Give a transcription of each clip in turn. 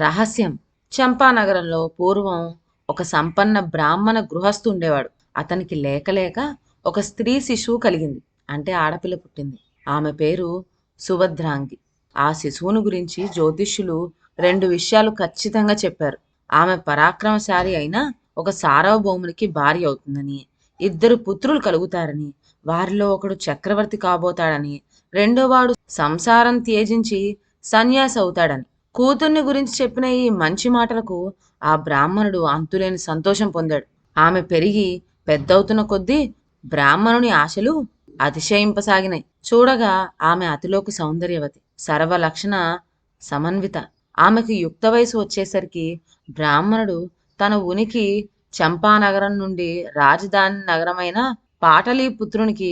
రహస్యం. చంపానగరంలో పూర్వం ఒక సంపన్న బ్రాహ్మణ గృహస్థు ఉండేవాడు. అతనికి లేక లేక ఒక స్త్రీ శిశువు కలిగింది. అంటే ఆడపిల్ల పుట్టింది. ఆమె పేరు సుభద్రాంగి. ఆ శిశువును గురించి జ్యోతిష్యులు రెండు విషయాలు ఖచ్చితంగా చెప్పారు. ఆమె పరాక్రమశాలి అయిన ఒక సార్వభౌమునికి భార్య అవుతుందని, ఇద్దరు పుత్రులు కలుగుతారని, వారిలో ఒకడు చక్రవర్తి కాబోతాడని, రెండోవాడు సంసారం త్యజించి సన్యాసి అవుతాడని. కూతుర్ని గురించి చెప్పిన ఈ మంచి మాటలకు ఆ బ్రాహ్మణుడు అంతులేని సంతోషం పొందాడు. ఆమె పెరిగి పెద్దవుతున్న కొద్దీ బ్రాహ్మణుని ఆశలు అతిశయింపసాగినాయి. చూడగా ఆమె అతిలోక సౌందర్యవతి, సర్వలక్షణ సమన్విత. ఆమెకు యుక్త వయసు వచ్చేసరికి బ్రాహ్మణుడు తన ఉనికి చంపానగరం నుండి రాజధాని నగరమైన పాటలీపుత్రునికి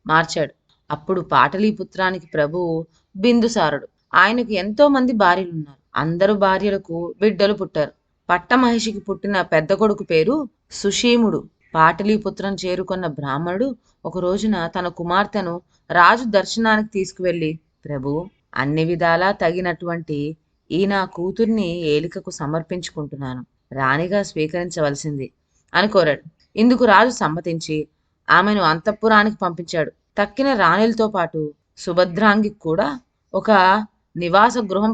మార్చాడు. అప్పుడు పాటలీపుత్రానికి ప్రభువు బిందుసారుడు. ఆయనకు ఎంతో మంది భార్యలున్నారు. అందరు భార్యలకు బిడ్డలు పుట్టారు. పట్టమహిషికి పుట్టిన పెద్ద కొడుకు పేరు సుషీముడు. పాటలీపుత్రం చేరుకున్న బ్రాహ్మణుడు ఒక రోజున తన కుమార్తెను రాజు దర్శనానికి తీసుకువెళ్ళి, ప్రభు, అన్ని విధాలా తగినటువంటి ఈ నా కూతుర్ని ఏలికకు సమర్పించుకుంటున్నాను, రాణిగా స్వీకరించవలసింది అని కోరాడు. ఇందుకు రాజు సమ్మతించి ఆమెను అంతఃపురానికి పంపించాడు. తక్కిన రాణులతో పాటు సుభద్రాంగికి కూడా ఒక నివాస గృహం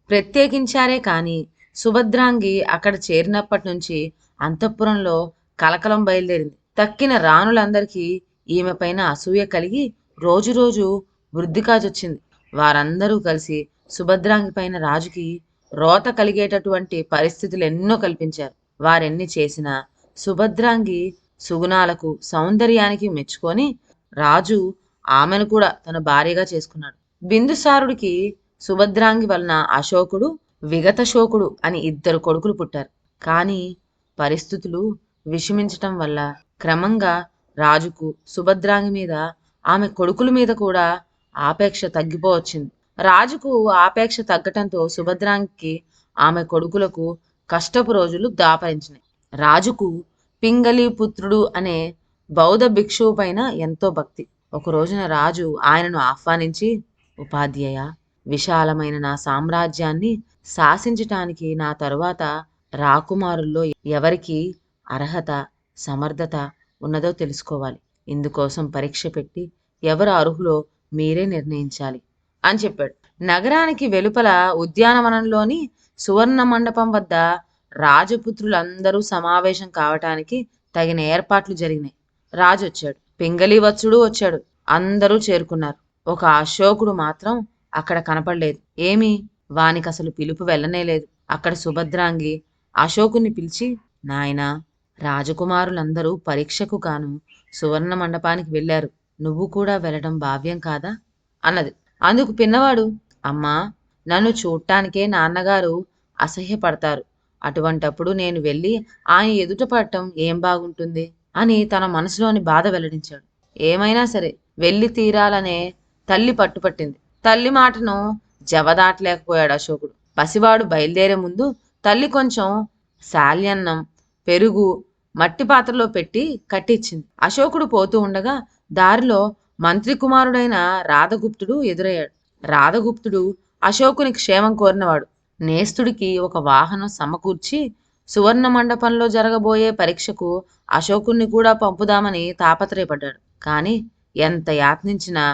ప్రత్యేకించారే కాని సుభద్రాంగి అక్కడ చేరినప్పటి నుంచి అంతఃపురంలో కలకలం బయలుదేరింది. తక్కిన రాణులందరికీ ఈమె పైన అసూయ కలిగి రోజు వృద్ధి కాజొచ్చింది. వారందరూ కలిసి సుభద్రాంగి పైన రాజుకి రోత కలిగేటటువంటి పరిస్థితులు ఎన్నో కల్పించారు. వారెన్ని చేసినా సుభద్రాంగి సుగుణాలకు సౌందర్యానికి మెచ్చుకొని రాజు ఆమెను కూడా తన భార్యగా చేసుకున్నాడు. బిందుసారుడికి సుభద్రాంగి వలన అశోకుడు, విగతశోకుడు అని ఇద్దరు కొడుకులు పుట్టారు. కానీ పరిస్థితులు విషమించటం వల్ల క్రమంగా రాజుకు సుభద్రాంగి మీద, ఆమె కొడుకుల మీద కూడా ఆపేక్ష తగ్గిపోవచ్చింది. రాజుకు ఆపేక్ష తగ్గటంతో సుభద్రాంగికి, ఆమె కొడుకులకు కష్టపు రోజులు దాపరించినాయి. రాజుకు పింగళి పుత్రుడు అనే బౌద్ధ భిక్షువు పైన ఎంతో భక్తి. ఒక రోజున రాజు ఆయనను ఆహ్వానించి, ఉపాధ్యాయ, విశాలమైన నా సామ్రాజ్యాన్ని శాసించటానికి నా తరువాత రాకుమారుల్లో ఎవరికి అర్హత, సమర్థత ఉన్నదో తెలుసుకోవాలి. ఇందుకోసం పరీక్ష పెట్టి ఎవరు అర్హులో మీరే నిర్ణయించాలి అని చెప్పాడు. నగరానికి వెలుపల ఉద్యానవనంలోని సువర్ణ మండపం వద్ద రాజపుత్రులందరూ సమావేశం కావటానికి తగిన ఏర్పాట్లు జరిగినాయి. రాజు వచ్చాడు, పింగళి వత్సుడు వచ్చాడు. అందరూ చేరుకున్నారు. ఒక అశోకుడు మాత్రం అక్కడ కనపడలేదు. ఏమి, వానికి అసలు పిలుపు వెళ్ళనేలేదు. అక్కడ సుభద్రాంగి అశోకుని పిలిచి, నాయనా, రాజకుమారులందరూ పరీక్షకు కాను సువర్ణ మండపానికి వెళ్ళారు. నువ్వు కూడా వెళ్ళడం భావ్యం కాదా అన్నది. అందుకు పిన్నవాడు, అమ్మా, నన్ను చూడటానికే నాన్నగారు అసహ్యపడతారు. అటువంటప్పుడు నేను వెళ్ళి ఆయన ఎదుట పడటం ఏం బాగుంటుంది అని తన మనసులోని బాధ వెల్లడించాడు. ఏమైనా సరే వెళ్ళి తీరాలనే తల్లి పట్టుపట్టింది. తల్లి మాటను జవదాటలేకపోయాడు అశోకుడు. పసివాడు బయలుదేరే ముందు తల్లి కొంచెం శాల్యన్నం, పెరుగు మట్టి పాత్రలో పెట్టి కట్టించింది. అశోకుడు పోతూ ఉండగా దారిలో మంత్రి కుమారుడైన రాధగుప్తుడు ఎదురయ్యాడు. రాధగుప్తుడు అశోకుని క్షేమం కోరినవాడు. నేస్తుడికి ఒక వాహనం సమకూర్చి సువర్ణ మండపంలో జరగబోయే పరీక్షకు అశోకుణ్ణి కూడా పంపుదామని తాపత్రయపడ్డాడు. కానీ ఎంత యాత్నించినా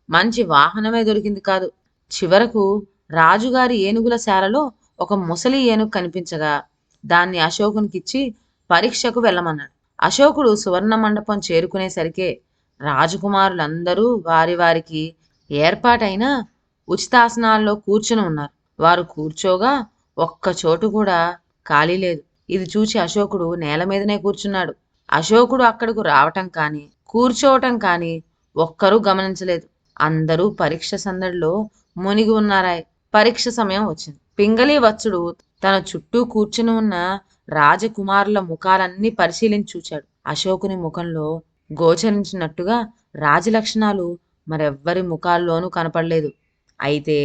మంచి వాహనమే దొరికింది కాదు. చివరకు రాజుగారి ఏనుగుల శాలలో ఒక ముసలి ఏనుగు కనిపించగా దాన్ని అశోకునికిచ్చి పరీక్షకు వెళ్ళమన్నాడు. అశోకుడు సువర్ణ మండపం చేరుకునేసరికే రాజకుమారులందరూ వారి వారికి ఏర్పాటైన ఉచితాసనాల్లో కూర్చుని ఉన్నారు. వారు కూర్చోగా ఒక్క చోటు కూడా ఖాళీ లేదు. ఇది చూచి అశోకుడు నేల మీదనే కూర్చున్నాడు. అశోకుడు అక్కడకు రావటం కానీ కూర్చోవటం కానీ ఒక్కరూ గమనించలేదు. అందరూ పరీక్ష సందడిలో మునిగి ఉన్నారాయి. పరీక్ష సమయం వచ్చింది. పింగళి వత్సుడు తన చుట్టూ కూర్చుని ఉన్న రాజకుమారుల ముఖాలన్నీ పరిశీలించి చూచాడు. అశోకుని ముఖంలో గోచరించినట్టుగా రాజలక్షణాలు మరెవ్వరి ముఖాల్లోనూ కనపడలేదు. అయితే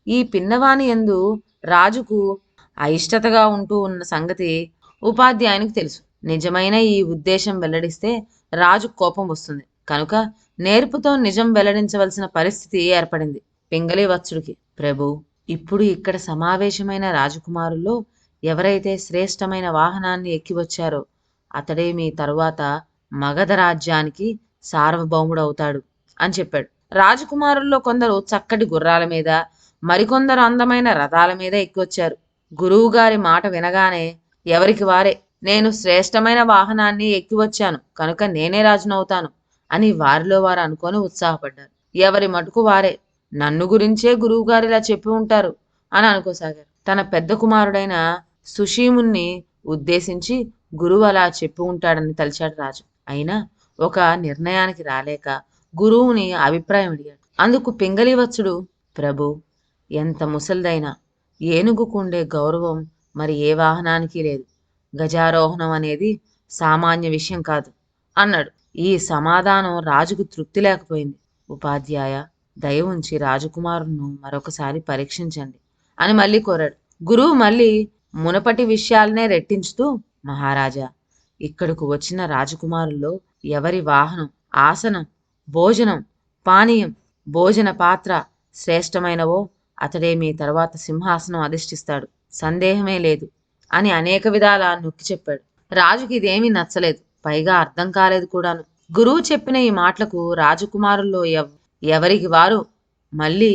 ఈ పిన్నవాని యందు రాజుకు అయిష్టతగా ఉంటూ ఉన్న సంగతి ఉపాధ్యాయునికి తెలుసు. నిజమైన ఈ ఉద్దేశం వెల్లడిస్తే రాజు కోపం వస్తుంది కనుక నేర్పుతో నిజం వెల్లడించవలసిన పరిస్థితి ఏర్పడింది. పింగళి వత్సుడికి, ప్రభు, ఇప్పుడు ఇక్కడ సమావేశమైన రాజకుమారుల్లో ఎవరైతే శ్రేష్టమైన వాహనాన్ని ఎక్కి వచ్చారో అతడే మీ తరువాత మగధ రాజ్యానికి సార్వభౌముడవుతాడు అని చెప్పాడు. రాజకుమారుల్లో కొందరు చక్కటి గుర్రాల మీద, మరికొందరు అందమైన రథాల మీద ఎక్కి వచ్చారు. గురువుగారి మాట వినగానే ఎవరికి వారే, నేను శ్రేష్టమైన వాహనాన్ని ఎక్కి వచ్చాను కనుక నేనే రాజునవుతాను అని వారిలో వారు అనుకొని ఉత్సాహపడ్డారు. ఎవరి మటుకు వారే, నన్ను గురించే గురువుగారు ఇలా చెప్పి ఉంటారు అని అనుకోసాగారు. తన పెద్ద కుమారుడైన సుషీముణ్ణి ఉద్దేశించి గురువు అలా చెప్పి ఉంటాడని తలిచాడు రాజు. అయినా ఒక నిర్ణయానికి రాలేక గురువుని అభిప్రాయం అడిగాడు. అందుకు పింగళివత్సుడు, ప్రభు, ఎంత ముసలిదైనా ఏనుగుకుండే గౌరవం మరి ఏ వాహనానికి లేదు. గజారోహణం అనేది సామాన్య విషయం కాదు అన్నాడు. ఈ సమాధానం రాజుకు తృప్తి లేకపోయింది. ఉపాధ్యాయ, దయ ఉంచి రాజకుమారును మరొకసారి పరీక్షించండి అని మళ్ళీ కోరాడు. గురువు మళ్ళీ మునపటి విషయాలనే రెట్టించుతూ, మహారాజా, ఇక్కడకు వచ్చిన రాజకుమారుల్లో ఎవరి వాహనం, ఆసనం, భోజనం, పానీయం, భోజన పాత్ర శ్రేష్టమైనవో అతడే మీ తర్వాత సింహాసనం అధిష్ఠిస్తాడు, సందేహమే లేదు అని అనేక విధాలా నొక్కి చెప్పాడు. రాజుకి ఇదేమీ నచ్చలేదు, పైగా అర్థం కాలేదు కూడాను. గురువు చెప్పిన ఈ మాటలకు రాజకుమారుల్లో ఎవరికి వారు మళ్ళీ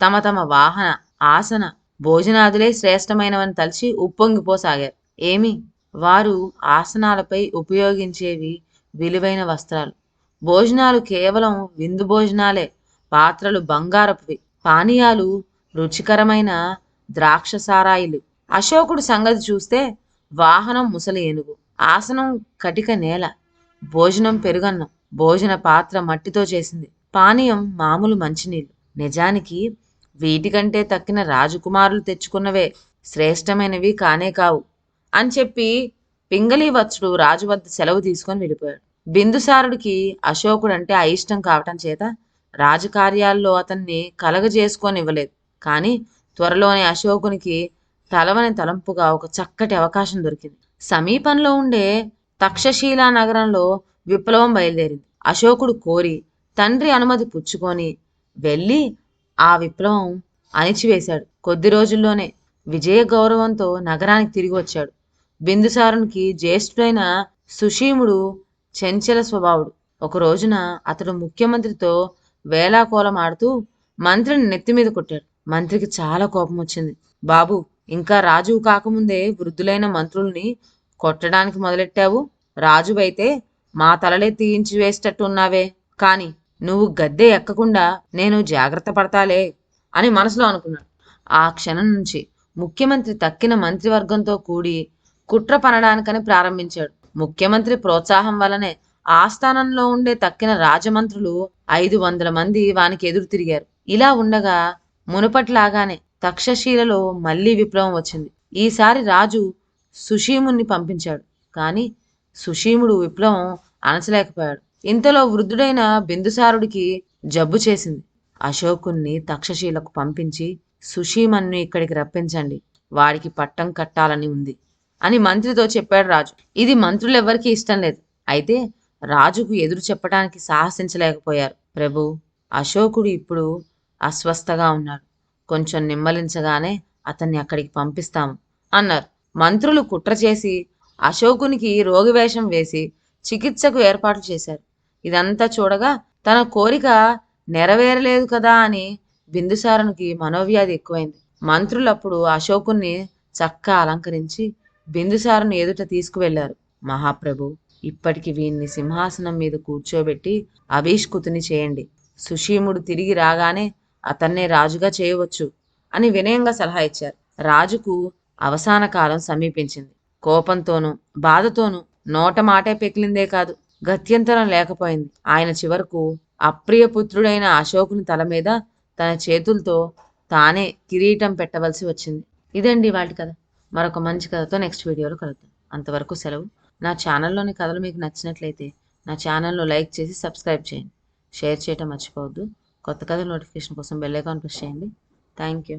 తమ తమ వాహన, ఆసన, భోజనాదులే శ్రేష్టమైనవని తలిచి ఉప్పొంగిపోసాగారు. ఏమి, వారు ఆసనాలపై ఉపయోగించేవి విలువైన వస్త్రాలు, భోజనాలు కేవలం విందు భోజనాలే, పాత్రలు బంగారపువి, పానీయాలు రుచికరమైన ద్రాక్షసారాయిలు. అశోకుడు సంగతి చూస్తే వాహనం ముసలి ఏనుగు, ఆసనం కటిక నేల, భోజనం పెరుగన్నం, భోజన పాత్ర మట్టితో చేసింది, పానీయం మామూలు మంచినీళ్ళు. నిజానికి వీటికంటే తక్కిన రాజకుమారులు తెచ్చుకున్నవే శ్రేష్టమైనవి కానే కావు అని చెప్పి పింగళివత్సుడు రాజు వద్ద సెలవు తీసుకొని వెళ్ళిపోయాడు. బిందుసారుడికి అశోకుడంటే అయిష్టం కావటం చేత రాజకార్యాల్లో అతన్ని కలగజేసుకొనివ్వలేదు. కానీ త్వరలోనే అశోకునికి తలవని తలంపుగా ఒక చక్కటి అవకాశం దొరికింది. సమీపంలో ఉండే తక్షశీలా నగరంలో విప్లవం బయలుదేరింది. అశోకుడు కోరి తండ్రి అనుమతి పుచ్చుకొని వెళ్ళి ఆ విప్లవం అణిచివేశాడు. కొద్ది రోజుల్లోనే విజయ గౌరవంతో నగరానికి తిరిగి వచ్చాడు. బిందుసారునికి జ్యేష్ఠుడైన సుషీముడు చెంచల స్వభావుడు. ఒక రోజున అతడు ముఖ్యమంత్రితో వేలాకోలం ఆడుతూ మంత్రిని నెత్తిమీద కొట్టాడు. మంత్రికి చాలా కోపం వచ్చింది. బాబు, ఇంకా రాజువు కాకముందే వృద్ధులైన మంత్రుల్ని కొట్టడానికి మొదలెట్టావు. రాజువైతే మా తలలే తీయించి వేసేటట్టు ఉన్నావే, కాని నువ్వు గద్దె ఎక్కకుండా నేను జాగ్రత్త పడతాలే అని మనసులో అనుకున్నాడు. ఆ క్షణం నుంచి ముఖ్యమంత్రి తక్కిన మంత్రివర్గంతో కూడి కుట్ర పనడానికని ప్రారంభించాడు. ముఖ్యమంత్రి ప్రోత్సాహం వలనే ఆస్థానంలో ఉండే తక్కిన రాజమంత్రులు 500 మంది వానికి ఎదురు తిరిగారు. ఇలా ఉండగా మునుపట్లాగానే తక్షశీలలో మళ్లీ విప్లవం వచ్చింది. ఈసారి రాజు సుషీముణ్ణి పంపించాడు. కానీ సుషీముడు విప్లవం అణచలేకపోయాడు. ఇంతలో వృద్ధుడైన బిందుసారుడికి జబ్బు చేసింది. అశోకుణ్ణి తక్షశీలకు పంపించి సుషీమన్ను ఇక్కడికి రప్పించండి, వాడికి పట్టం కట్టాలని ఉంది అని మంత్రితో చెప్పాడు రాజు. ఇది మంత్రులెవ్వరికీ ఇష్టం లేదు. అయితే రాజుకు ఎదురు చెప్పడానికి సాహసించలేకపోయారు. ప్రభు, అశోకుడు ఇప్పుడు అస్వస్థగా ఉన్నాడు, కొంచెం నిమ్మలించగానే అతన్ని అక్కడికి పంపిస్తాము అన్నారు. మంత్రులు కుట్ర చేసి అశోకునికి రోగివేషం వేసి చికిత్సకు ఏర్పాట్లు చేశారు. ఇదంతా చూడగా తన కోరిక నెరవేరలేదు కదా అని బిందుసారునికి మనోవ్యాధి ఎక్కువైంది. మంత్రులప్పుడు అశోకుణ్ణి చక్కా అలంకరించి బిందుసారుని ఎదుట తీసుకువెళ్లారు. మహాప్రభు, ఇప్పటికి వీణ్ణి సింహాసనం మీద కూర్చోబెట్టి అభిష్కృతిని చేయండి. సుషీముడు తిరిగి రాగానే అతన్నే రాజుగా చేయవచ్చు అని వినయంగా సలహా ఇచ్చారు. రాజుకు అవసాన కాలం సమీపించింది. కోపంతోనూ బాధతోనూ నోట మాటే పెకిలిందే కాదు, గత్యంతరం లేకపోయింది. ఆయన చివరకు అప్రియపుత్రుడైన అశోకుని తల మీద తన చేతులతో తానే కిరీటం పెట్టవలసి వచ్చింది. ఇదండి వాటి కథ. మరొక మంచి కథతో నెక్స్ట్ వీడియోలో కలుద్దాం. అంతవరకు సెలవు. నా ఛానల్లోని కథలు మీకు నచ్చినట్లయితే నా ఛానల్ను లైక్ చేసి సబ్స్క్రైబ్ చేయండి. షేర్ చేయటం మర్చిపోవద్దు. కొత్త కథల నోటిఫికేషన్ కోసం బెల్ ఐకాన్ ప్రెస్ చేయండి. Thank you.